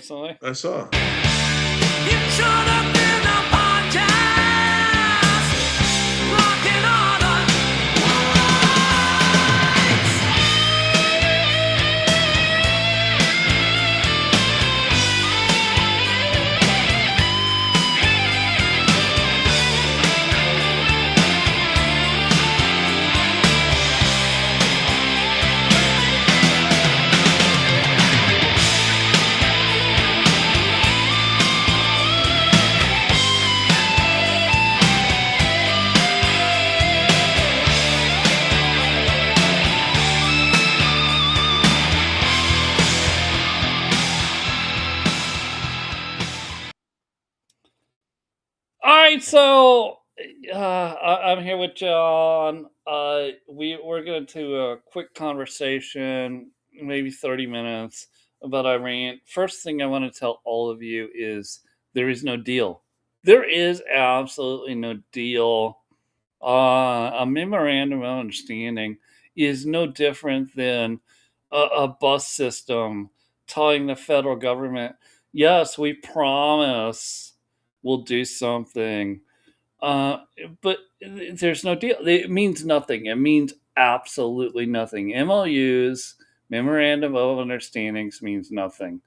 recently? I saw. You showed up in the podcast, rocking all the All right, so I'm here with John. We're going to do a quick conversation, maybe 30 minutes, about Iran. First thing I want to tell all of you is there is no deal. There is absolutely no deal. A memorandum of understanding is no different than a bus system telling the federal government, yes, we promise we'll do something. Uh, but there's no deal. It means nothing. It means absolutely nothing. MOUs, memorandum of understandings, means nothing.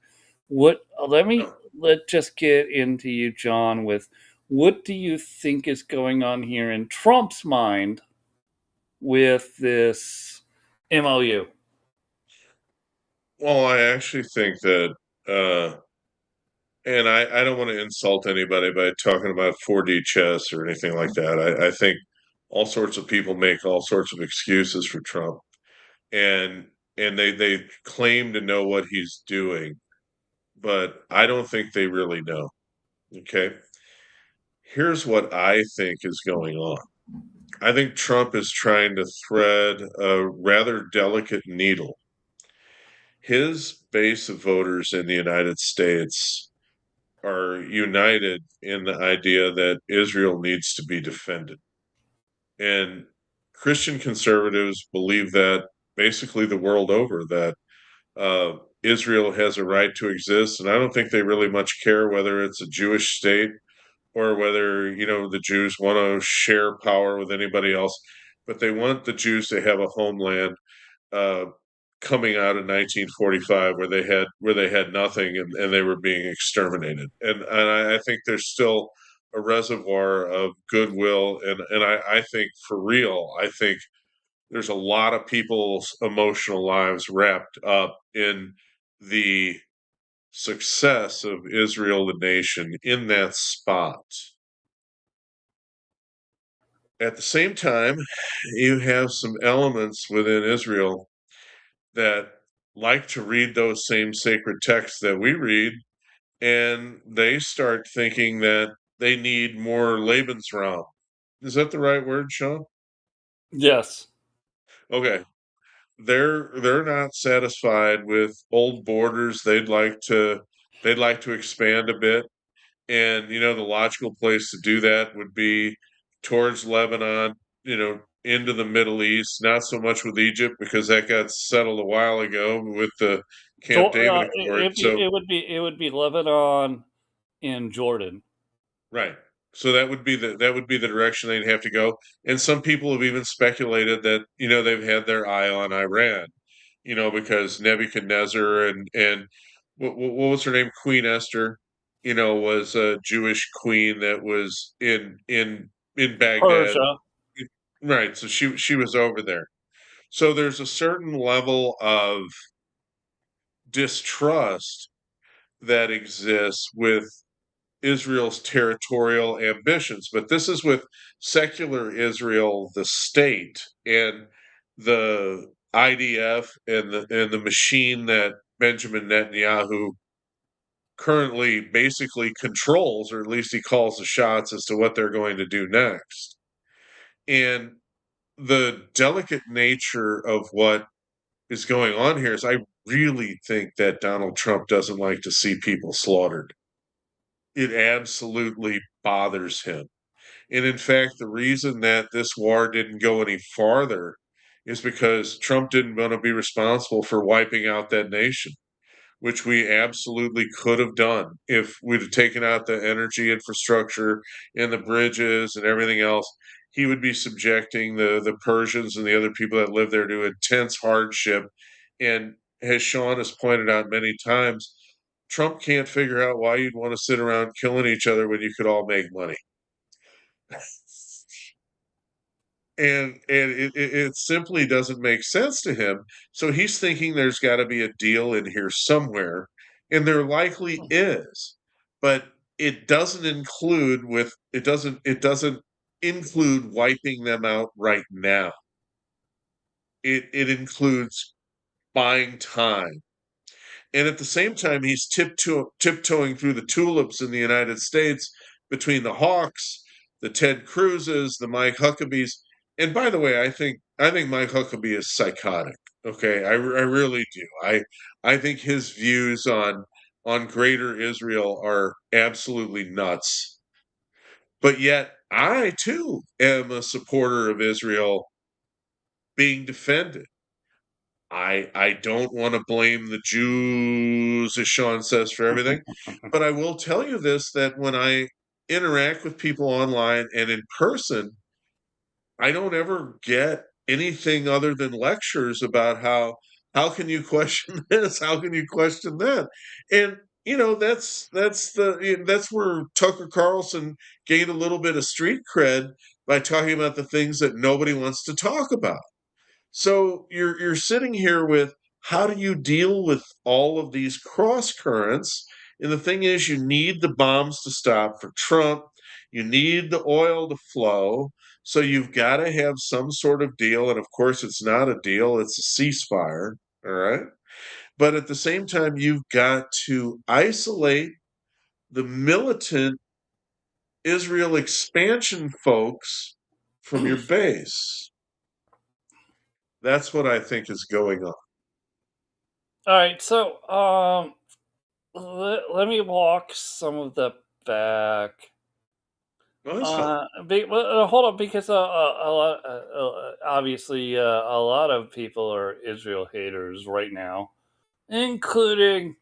What? No. Let just get into you, John. With what do you think is going on here in Trump's mind with this MOU? Well, I actually think that, and I don't want to insult anybody by talking about 4D chess or anything like that. I think all sorts of people make all sorts of excuses for Trump, and they claim to know what he's doing, but I don't think they really know. Okay, here's what I think is going on. I think Trump is trying to thread a rather delicate needle. His base of voters in the United States are united in the idea that Israel needs to be defended. And Christian conservatives believe that basically the world over, that Israel has a right to exist. And I don't think they really much care whether it's a Jewish state or whether, the Jews want to share power with anybody else, but they want the Jews to have a homeland. Uh, Coming out in 1945 where they had nothing, and they were being exterminated, and I think there's still a reservoir of goodwill, and I think for real, I think there's a lot of people's emotional lives wrapped up in the success of Israel the nation in that spot. At the same time, you have some elements within Israel that like to read those same sacred texts that we read, and they start thinking that they need more Lebensraum. Is that the right word, Sean? Yes. Okay. They're not satisfied with old borders. They'd like to expand a bit. And the logical place to do that would be towards Lebanon, into the Middle East, not so much with Egypt because that got settled a while ago with the Camp David Accord. So It would be Lebanon and Jordan. right. So that would be the direction they'd have to go. And some people have even speculated that, they've had their eye on Iran, because Nebuchadnezzar and what was her name? Queen Esther, was a Jewish queen that was in Baghdad. Persia. Right. So she was over there. So there's a certain level of distrust that exists with Israel's territorial ambitions, but this is with secular Israel, the state, and the IDF and the machine that Benjamin Netanyahu currently basically controls, or at least he calls the shots as to what they're going to do next. And the delicate nature of what is going on here is I really think that Donald Trump doesn't like to see people slaughtered. It absolutely bothers him. And in fact, the reason that this war didn't go any farther is because Trump didn't want to be responsible for wiping out that nation. which we absolutely could have done if we'd have taken out the energy infrastructure and the bridges and everything else. He would be subjecting the Persians and the other people that live there to intense hardship. And as Sean has pointed out many times, Trump can't figure out why you'd want to sit around killing each other when you could all make money. And it simply doesn't make sense to him. So he's thinking there's got to be a deal in here somewhere, and there likely is, but it doesn't include wiping them out right now. It includes buying time. And at the same time, he's tiptoeing through the tulips in the United States between the Hawks, the Ted Cruzes, the Mike Huckabees. And by the way, I think Mike Huckabee is psychotic. Okay, I really do. I think his views on Greater Israel are absolutely nuts. But yet, I too am a supporter of Israel being defended. I don't want to blame the Jews, as Sean says, for everything, but I will tell you this, that when I interact with people online and in person, I don't ever get anything other than lectures about how can you question this? How can you question that? And that's where Tucker Carlson gained a little bit of street cred by talking about the things that nobody wants to talk about. So you're sitting here with, how do you deal with all of these cross currents? And the thing is, you need the bombs to stop for Trump. You need the oil to flow. So you've got to have some sort of deal. And of course, it's not a deal, it's a ceasefire. All right. But at the same time, you've got to isolate the militant Israel expansion folks from your base. That's what I think is going on. All right, so let me walk some of that back. No, that's fine. Hold on, because a lot, obviously, a lot of people are Israel haters right now, including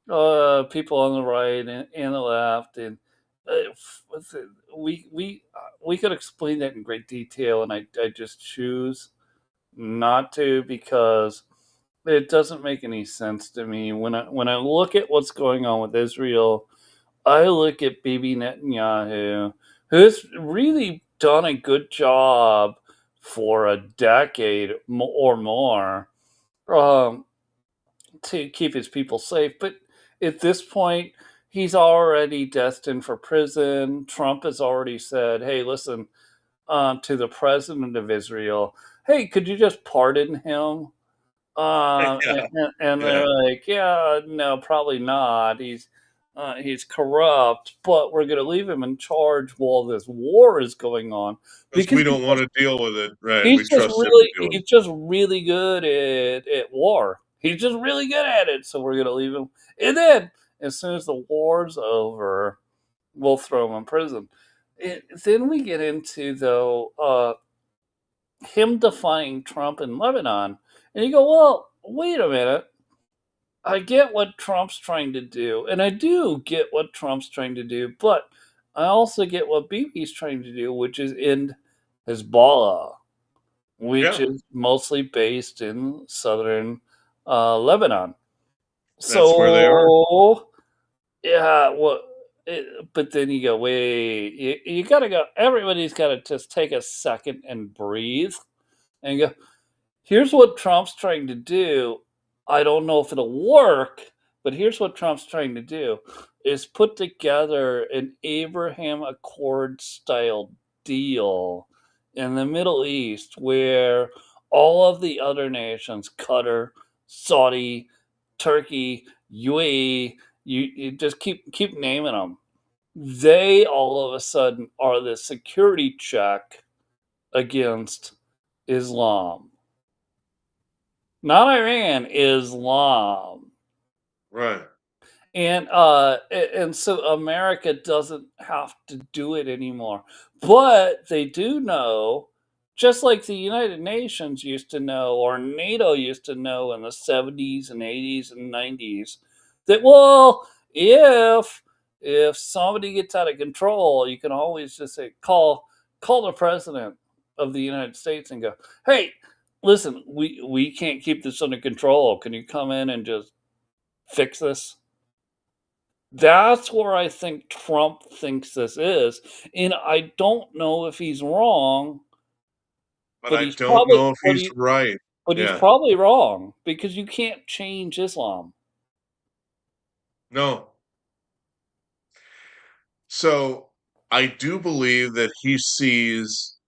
people on the right and the left, and what's it- we could explain that in great detail, and I just choose not to, because it doesn't make any sense to me when I look at what's going on with Israel. I look at Bibi Netanyahu, who's really done a good job for a decade or more, um, to keep his people safe. But at this point, he's already destined for prison. Trump has already said, "Hey, listen, to the president of Israel, hey, could you just pardon him?" Yeah, And yeah. they're like, "Yeah, no, probably not. He's corrupt, but we're going to leave him in charge while this war is going on Because because we don't want to deal with it, right? We he's just trust him to really deal with he's just really good at war. He's just really good at it. So we're going to leave him, and then as soon as the war's over, we'll throw him in prison." Then we get into, though, him defying Trump in Lebanon, and you go, "Well, wait a minute. I get what Trump's trying to do, and I do get what Trump's trying to do, but I also get what Bibi's trying to do, which is end Hezbollah, it. which Yeah, is mostly based in southern Lebanon." that's where they are. So, yeah, well, but then you go, wait, you got to go. Everybody's got to just take a second and breathe and go, here's what Trump's trying to do. I don't know if it'll work, but here's what Trump's trying to do is put together an Abraham Accord style deal in the Middle East where all of the other nations, Qatar, Saudi, Turkey, UAE, you just keep naming them. They all of a sudden are the security check against Islam. Not Iran, Islam. Right. And so America doesn't have to do it anymore. But they do know, just like the United Nations used to know, or NATO used to know in the 70s and 80s and 90s, That, well, if somebody gets out of control, you can always just say call the president of the United States and go, hey, listen, we can't keep this under control. Can you come in and just fix this? That's where I think Trump thinks this is, and I don't know if he's wrong, But but I don't know if but he's right. he's Yeah. probably wrong because you can't change Islam. No. So I do believe that he sees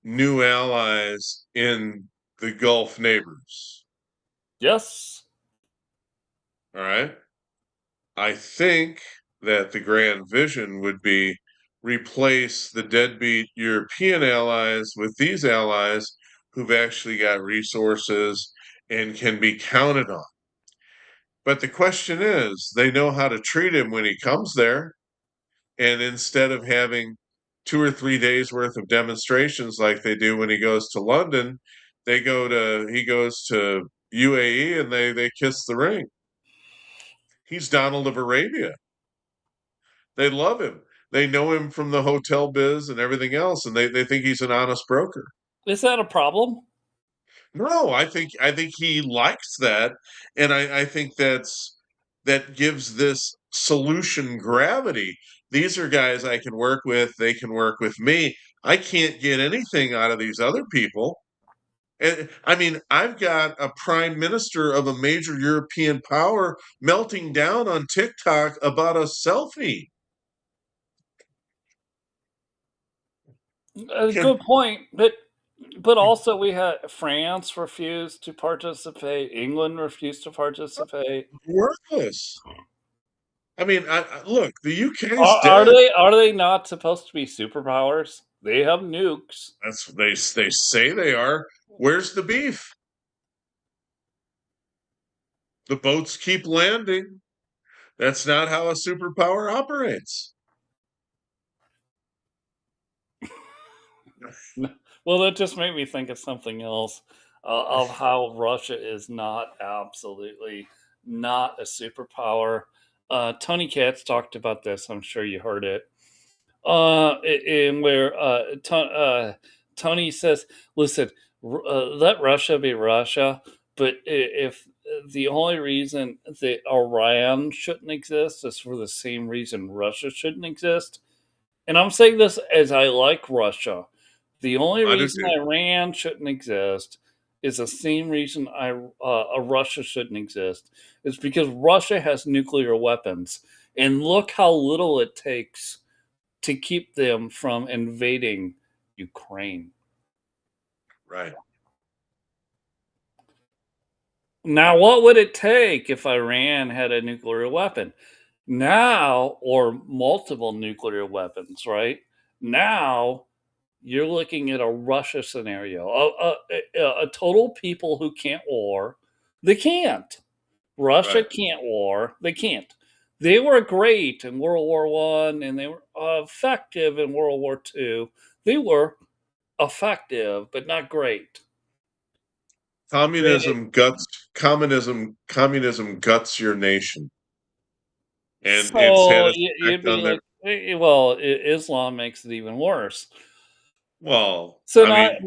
new allies in the Gulf neighbors. Yes. All right. I think that the grand vision would be replace the deadbeat European allies with these allies who've actually got resources and can be counted on. But the question is, they know how to treat him when he comes there. And instead of having 2 or 3 days worth of demonstrations like they do when he goes to London, he goes to UAE and they kiss the ring. He's Donald of Arabia. They love him. They know him from the hotel biz and everything else, and they think he's an honest broker. Is that a problem? No, I think he likes that, and I think that gives this solution gravity. These are guys I can work with, they can work with me. I can't get anything out of these other people. And I mean, I've got a prime minister of a major European power melting down on TikTok about a selfie. A Can good point, but also we had France refused to participate, England refused to participate. worthless. I mean, look, the UK's Are dead. they not supposed to be superpowers? They have nukes. That's they say they are. Where's the beef? The boats keep landing. That's not how a superpower operates. Well, that just made me think of something else, of how Russia is not absolutely not a superpower. Tony Katz talked about this. I'm sure you heard it. In where Tony says, "Listen, let Russia be Russia, but if the only reason that Iran shouldn't exist is for the same reason Russia shouldn't exist." And I'm saying this as I like Russia. The only I do reason too. Iran shouldn't exist is the same reason Russia shouldn't exist. It's because Russia has nuclear weapons, and look how little it takes to keep them from invading Ukraine. Right. Now, what would it take if Iran had a nuclear weapon? Now, or multiple nuclear weapons, right? Now, you're looking at a Russia scenario, a total people who can't war. They can't. Russia Right. can't war. They can't. They were great in World War One, and they were effective in World War Two. They were effective, but not great. They- Communism guts your nation. And it's had So its you'd effect be on their like, well, Islam makes it even worse. well, So I mean,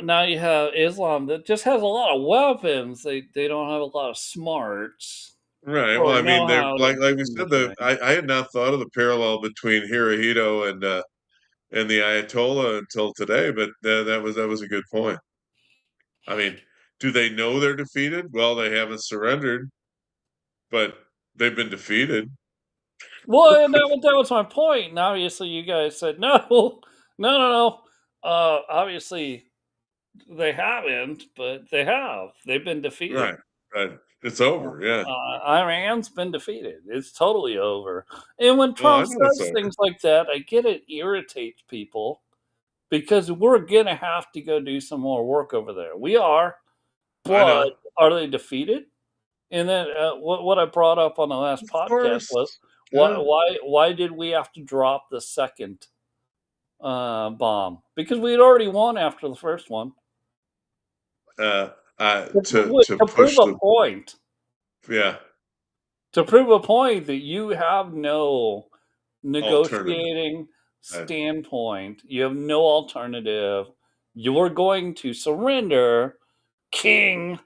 now you have Islam that just has a lot of weapons. They don't have a lot of smarts right. Well, or I mean, know they're how to like we do said, anything. I had not thought of the parallel between Hirohito and the Ayatollah until today, but that was a good point. I mean, do they know they're defeated? Well, they haven't surrendered, but they've been defeated. Well, and that was my point. And obviously, you guys said no, no. Obviously, they haven't, but they have. They've been defeated. Right, right. It's over. Yeah. Iran's been defeated. It's totally over. And when Oh, I Trump know it's says over. things like that, I get it irritates people because we're gonna have to go do some more work over there. We are, I but know. are they defeated? And then what I brought up on the last Of podcast was course. Yeah. why did we have to drop the second bomb? Because we had already won after the first one Uh, to, to to prove push a the point. yeah. to prove a point that you have no Alternative. negotiating I standpoint, you have no alternative. You're going to surrender, king,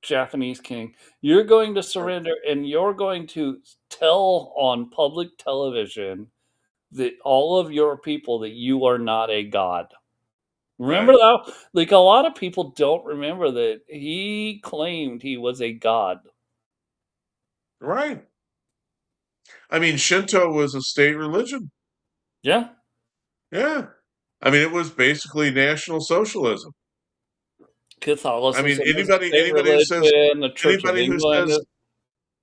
Japanese king. You're going to oh, surrender and you're going to tell on public television that all of your people that you are not a god. Remember right. that? Like a lot of people don't remember that he claimed he was a god. Right. I mean, Shinto was a state religion. Yeah. Yeah. I mean, it was basically National Socialism. I mean, Catholicism is a anybody state anybody who says religion. The Church of anybody who England says is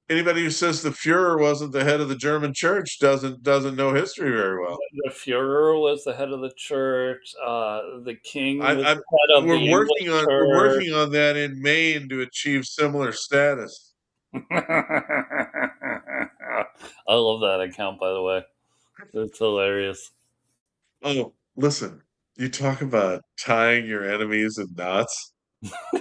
anybody who says the Fuhrer wasn't the head of the German church doesn't know history very well. the Fuhrer was the head of the church. The king was I the head of we're the English working on we're church. working on that in Maine to achieve similar status. I love that account, by the way. It's hilarious. Oh, listen, you talk about tying your enemies in knots.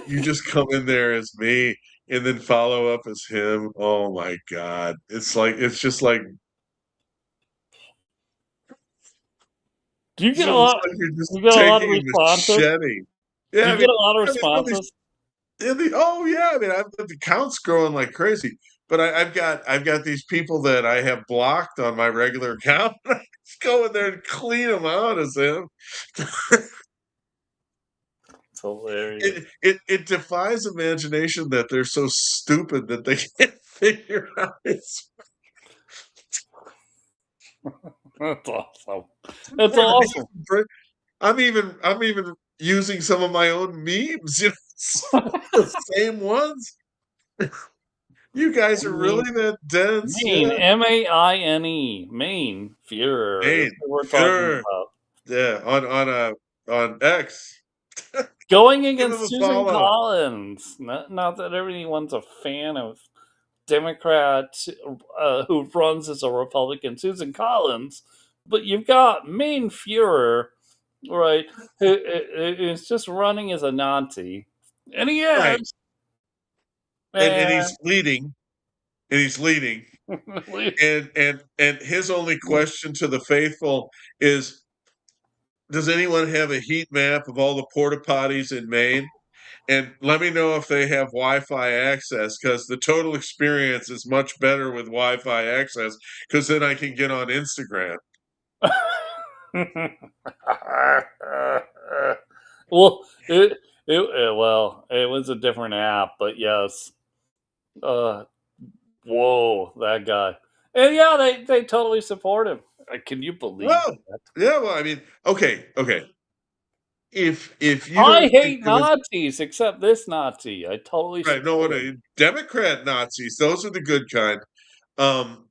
You just come in there as me and then follow up as him. Oh my God. It's just like Do you it's get a almost lot? like you're just You get a lot of taking a responses. machete. Do Yeah, you I mean, get a lot of I mean, all these responses? oh yeah, I mean, I've got the counts growing like crazy, but I've got these people that I have blocked on my regular account. I just go in there and clean them out as him. It's hilarious. It defies imagination that they're so stupid that they can't figure out it's That's awesome. That's awesome. I'm even using some of my own memes, the same ones. You guys are Maine, really that dense, Maine, yeah. Maine, Maine, Fuhrer. That's Maine, what we're talking sure, about. yeah, on X. Going Give him against a Susan follow. Collins. Not that everyone's a fan of Democrat who runs as a Republican, Susan Collins, but you've got Maine Fuhrer, right, who is just running as a Nazi. And he Right, is. and And he's leading, and his only question to the faithful is, does anyone have a heat map of all the porta potties in Maine? And let me know if they have Wi-Fi access, because the total experience is much better with Wi-Fi access, because then I can get on Instagram. well, it was a different app, but yes. Uh, whoa, that guy. And yeah, they totally support him. Can you believe Well, that? yeah, well, I mean, okay. If you I don't think hate there was Nazis, except this Nazi. I totally right, no, what support him. Democrat Nazis, those are the good kind. Um,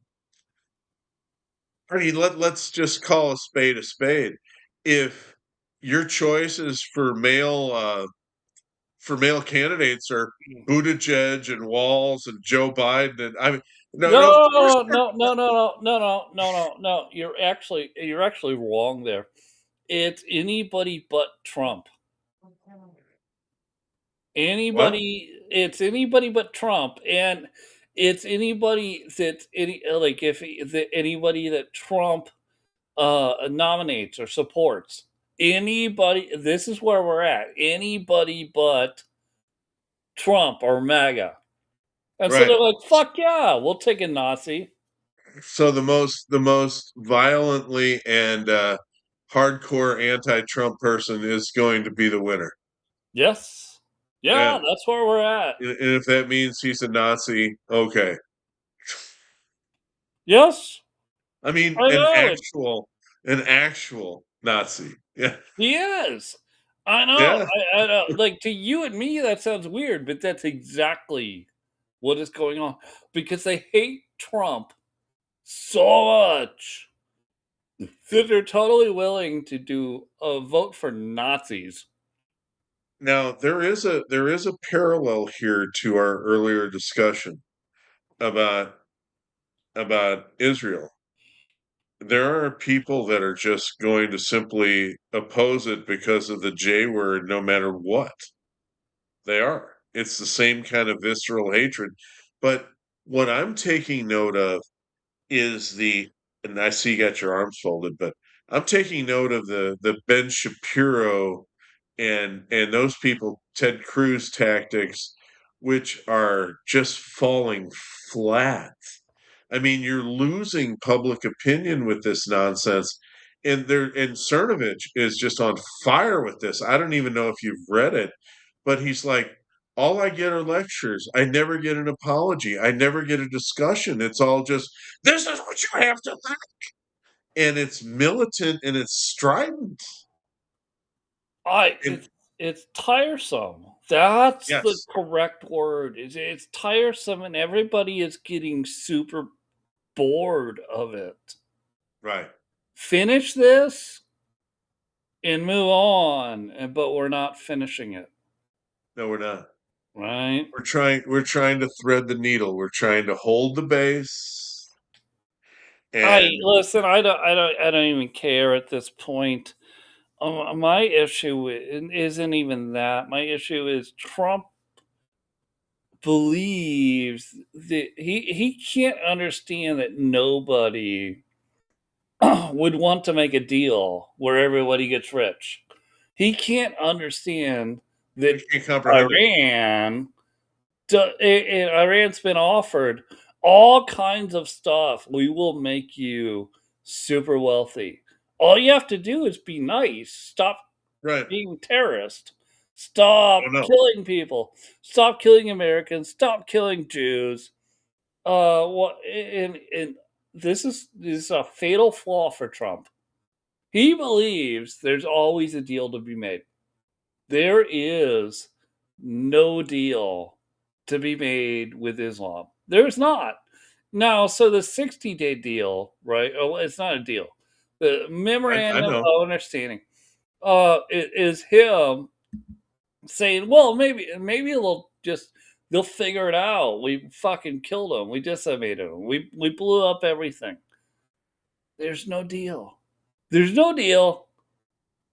I mean, let's just call a spade a spade. If your choices for male candidates are Buttigieg and Walz and Joe Biden, and I mean, no, of course No, no, no, no, no, no, no, no, no, no. You're actually wrong there. It's anybody but Trump. what? It's anybody but Trump, and it's anybody that anybody that Trump nominates or supports. Anybody. This is where we're at. Anybody but Trump or MAGA, and so Right. they're like, "Fuck yeah, we'll take a Nazi." So the most violently and hardcore anti-Trump person is going to be the winner. Yes, yeah, Yeah. that's where we're at. And if that means he's a Nazi, okay. Yes, I mean, I an know it. actual Nazi. Yeah. He is. I know. Yeah. I know. Like to you and me, that sounds weird, but that's exactly what is going on because they hate Trump so much that they're totally willing to do a vote for Nazis. Now there is a parallel here to our earlier discussion about Israel. There are people that are just going to simply oppose it because of the J word, no matter what. They are. It's the same kind of visceral hatred. But what I'm taking note of is and I see you got your arms folded, but I'm taking note of the Ben Shapiro and those people, Ted Cruz tactics, which are just falling flat. I mean, you're losing public opinion with this nonsense. And Cernovich is just on fire with this. I don't even know if you've read it, but he's like, all I get are lectures. I never get an apology. I never get a discussion. It's all just, this is what you have to think. And it's militant and it's strident. And It's tiresome. That's the yes, correct word. It's tiresome, and everybody is getting super bored of it. right. Finish this and move on, but we're not finishing it, No, we're not. right? We're trying to thread the needle. We're trying to hold the base I and listen. I don't even care at this point. My issue isn't even that. My issue is Trump believes that he can't understand that nobody would want to make a deal where everybody gets rich. He can't understand we that can't comprehend it. Iran, Iran's been offered all kinds of stuff. We will make you super wealthy. All you have to do is be nice. Stop Right. being terrorist. Oh Stop no. killing people. Stop killing Americans. Stop killing Jews. What? And this is a fatal flaw for Trump. He believes there's always a deal to be made. There is no deal to be made with Islam. There's not. Now, so the 60-day deal, right? Oh, it's not a deal. The I memorandum know. of understanding is him saying, well, maybe they'll figure it out. We fucking killed them. We decimated them. We blew up everything. There's no deal. There's no deal.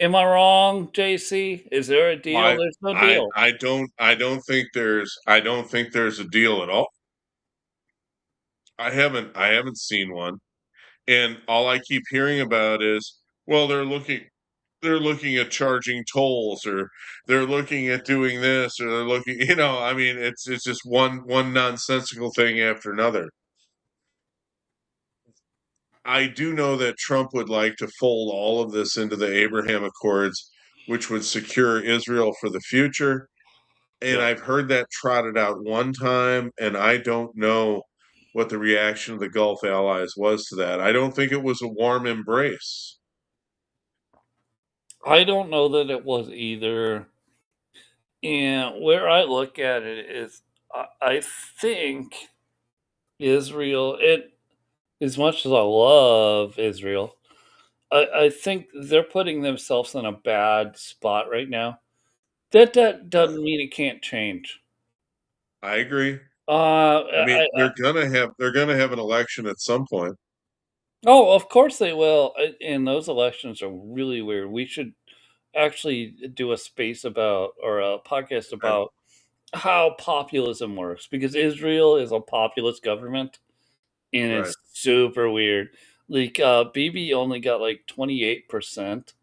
Am I wrong, JC? Is there a deal? I There's no I deal. I don't think there's a deal at all. I haven't seen one. And all I keep hearing about is, well, they're looking at charging tolls, or they're looking at doing this, or they're looking, I mean, it's just one nonsensical thing after another. I do know that Trump would like to fold all of this into the Abraham Accords, which would secure Israel for the future. And Yeah. I've heard that trotted out one time, and I don't know what the reaction of the Gulf allies was to that. I don't think it was a warm embrace. I don't know that it was either. And where I look at it is, I think Israel, as much as I love Israel, I think they're putting themselves in a bad spot right now. That Yeah, doesn't mean it can't change. I agree. I mean, I they're gonna have an election at some point. Oh, of course they will. And those elections are really weird. We should actually do a space about or a podcast Okay, about how populism works because Israel is a populist government and right. it's super weird. Like Bibi only got like 28%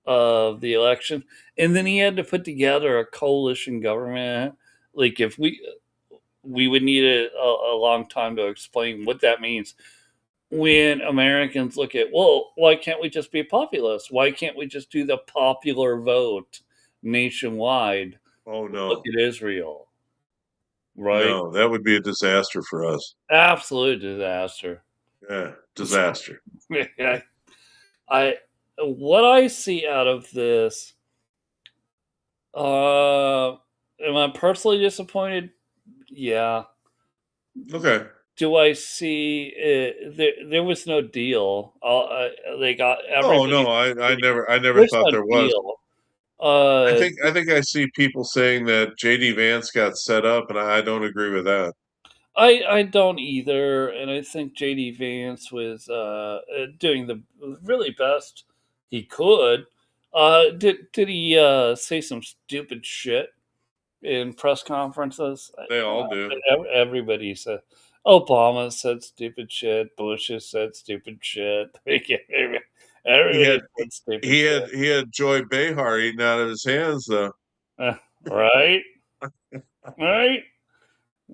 of the election, and then he had to put together a coalition government. Like if we would need a long time to explain what that means when Americans look at, well, why can't we just be populist? Why can't we just do the popular vote nationwide? Oh Look no, at Israel, right? no, that would be a disaster for us. Absolute disaster. Yeah, disaster. I, I what I see out of this, am I personally disappointed? Yeah. Okay. Do I see there was no deal? They got Oh no, everybody. I never There's thought no there was. deal. I Uh, think I think I see people saying that JD Vance got set up, and I don't agree with that. I don't either, and I think JD Vance was doing the really best he could. Did he say some stupid shit in press conferences? They all do. Everybody said. Obama said stupid shit. Bush has said stupid shit. He Everybody had said stupid shit. he had Joy Behar eating out of his hands though. Right? Right?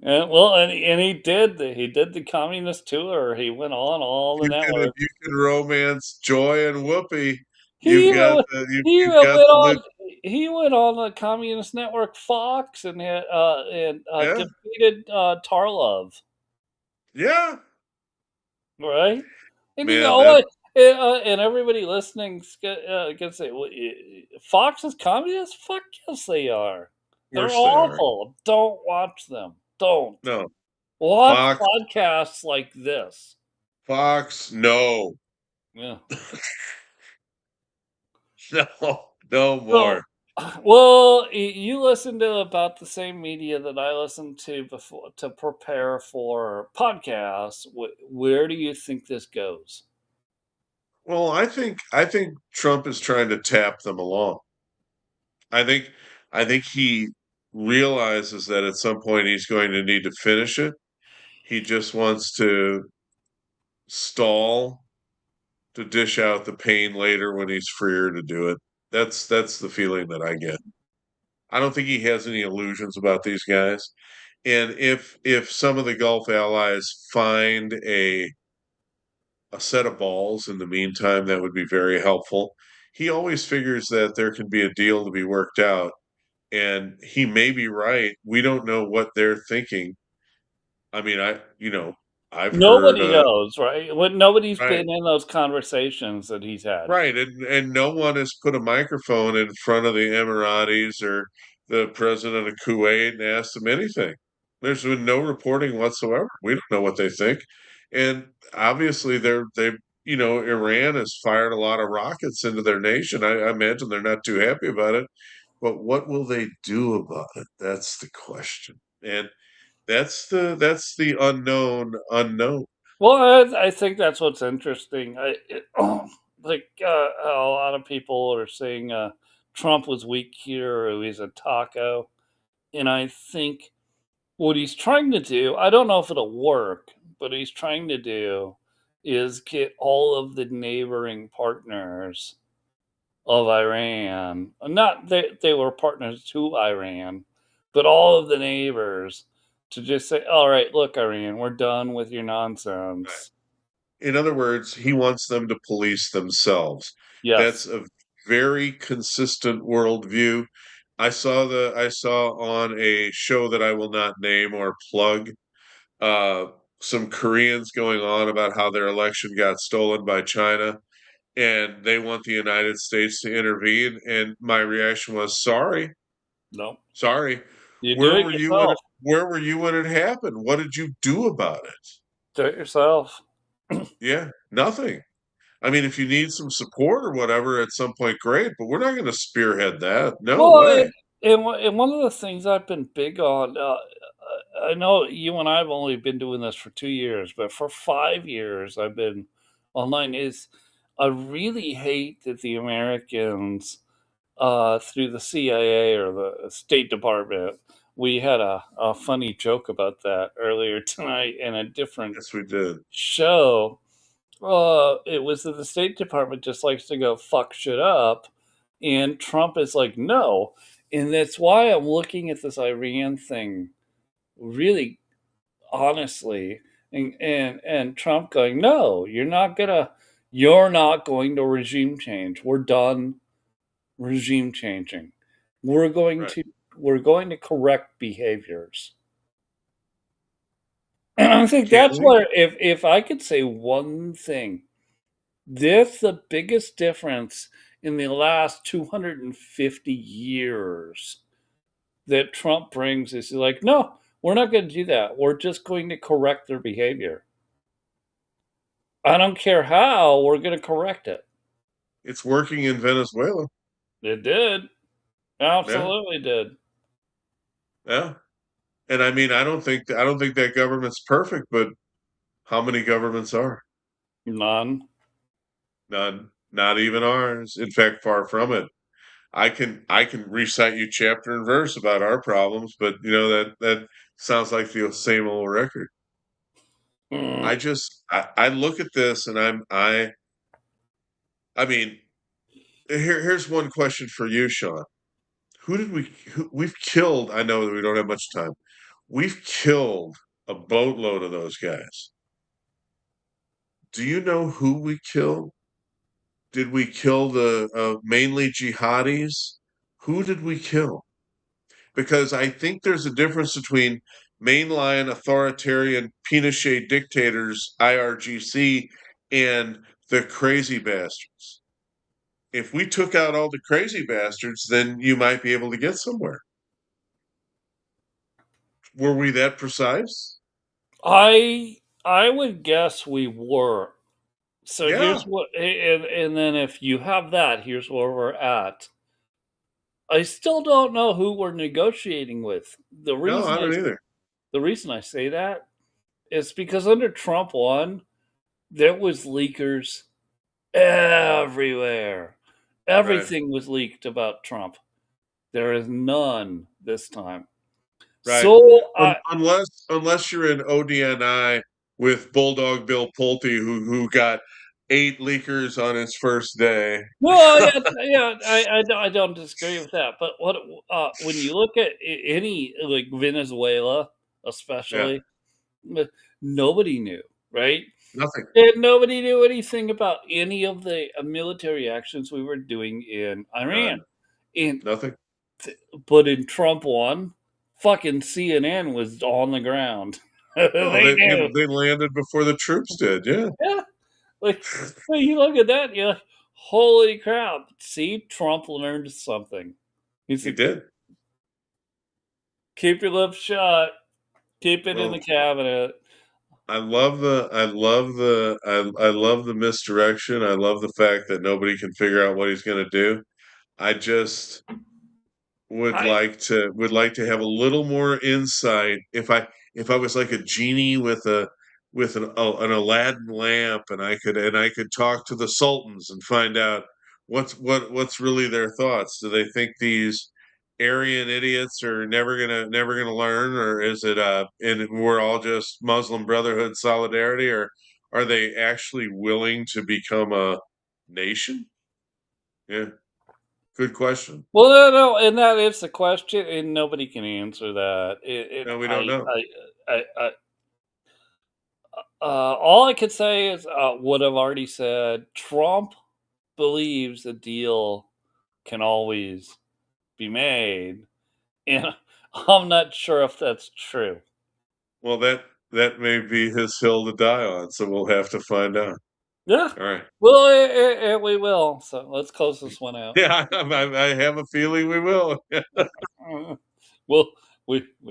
Yeah, well, and he did the communist tour. He went on all the If networks. you can romance Joy and Whoopi, He he you've got went the lit. on he went on the communist network Fox and Yeah, defeated Tarlov, yeah, right? And you man. go, That what? And everybody listening's gonna say, well, Fox is communist? Fuck yes, they are. of They're course they are. awful. Don't watch them. Don't No, watch Fox, podcasts like this. Fox, no, Yeah. no, no So, more. well, you listen to about the same media that I listen to before to prepare for podcasts. Where do you think this goes? Well, I think Trump is trying to tap them along. I think I think he realizes that at some point he's going to need to finish it. He just wants to stall to dish out the pain later when he's freer to do it. That's the feeling that I get. I don't think he has any illusions about these guys. And if some of the Gulf allies find a set of balls in the meantime, that would be very helpful. He always figures that there can be a deal to be worked out, and he may be right. We don't know what they're thinking. I mean, I've heard Nobody knows, right? When nobody's right. been in those conversations that he's had. Right, and no one has put a microphone in front of the Emiratis or the president of Kuwait and asked them anything. There's been no reporting whatsoever. We don't know what they think, and obviously Iran has fired a lot of rockets into their nation. I imagine they're not too happy about it, but what will they do about it? That's the question, and that's the unknown. Well, I think that's what's interesting. Like a lot of people are saying Trump was weak here, or he's a taco, and I think what he's trying to do, I don't know if it'll work, but he's trying to do is get all of the neighboring partners of Iran, not they were partners to Iran, but all of the neighbors to just say, all right, look, Iran, we're done with your nonsense. In other words, he wants them to police themselves. That's Yes. a very consistent worldview. I saw on a show that I will not name or plug, uh, some Koreans going on about how their election got stolen by China and they want the United States to intervene. And my reaction was, sorry, No. sorry. You do it yourself. Where were you when it happened? What did you do about it? Do it yourself. Yeah, nothing. I mean, if you need some support or whatever at some point, great, but we're not going to spearhead that. No Well, way. and one of the things I've been big on, I know you and I have only been doing this for 2 years, but for 5 years I've been online. Is I really hate that the Americans, through the CIA or the State Department, we had a funny joke about that earlier tonight in a different Yes, we did. show. It was that the State Department just likes to go fuck shit up, and Trump is like, no. And that's why I'm looking at this Iran thing really honestly, and Trump going, no, you're not going to regime change. We're done regime changing. We're going Right. to we're going to correct behaviors. And I think Can that's we? where if I could say one thing, this the biggest difference in the last 250 years that Trump brings is like, no, we're not going to do that. We're just going to correct their behavior. I don't care how, we're going to correct it. It's working in Venezuela. It did. Yeah, Absolutely did. yeah. And I mean, I don't think that government's perfect, but how many governments are? None. None. Not even ours. In fact, far from it. I can recite you chapter and verse about our problems, but that sounds like the same old record. I just I look at this and I mean, here's one question for you, Sean. We've killed, I know that we don't have much time. We've killed a boatload of those guys. Do you know who we killed? Did we kill the mainly jihadis? Who did we kill? Because I think there's a difference between mainline authoritarian Pinochet dictators, IRGC, and the crazy bastards. If we took out all the crazy bastards, then you might be able to get somewhere. Were we that precise? I would guess we were. So Yeah. here's what, and then if you have that, here's where we're at. I still don't know who we're negotiating with. No, I don't either. The reason I say that is because under Trump 1, there was leakers everywhere. Everything was leaked about Trump. There is none this time. Right. So Unless you're in ODNI with Bulldog Bill Pulte, who got 8 leakers on his first day. well, yeah, I don't disagree with that. But what when you look at any like Venezuela, especially, nobody knew, right? Nothing. And nobody knew anything about any of the military actions we were doing in Iran. And Nothing. but in Trump 1, fucking CNN was on the ground. Oh, They knew. they landed before the troops did. Yeah. Yeah. Like, when you look at that, you're like, holy crap. See, Trump learned something. He He said, did. keep your lips shut. Keep it in Well, the cabinet. I love the misdirection. I love the fact that nobody can figure out what he's going to do. I just would I like to have a little more insight. If I was like a genie with an Aladdin lamp, and I could talk to the sultans and find out what's really their thoughts. Do they think these Aryan idiots are never gonna learn, or is it and we're all just Muslim Brotherhood solidarity, or are they actually willing to become a nation? Yeah, good question. well, no, and that is the question, and nobody can answer that. No, we don't know. All I could say is what I've already said. Trump believes a deal can always be made, and I'm not sure if that's true. Well, that may be his hill to die on, so we'll have to find out. Yeah, All right. well, we will. So let's close this one out. Yeah, I have a feeling we will. Well, we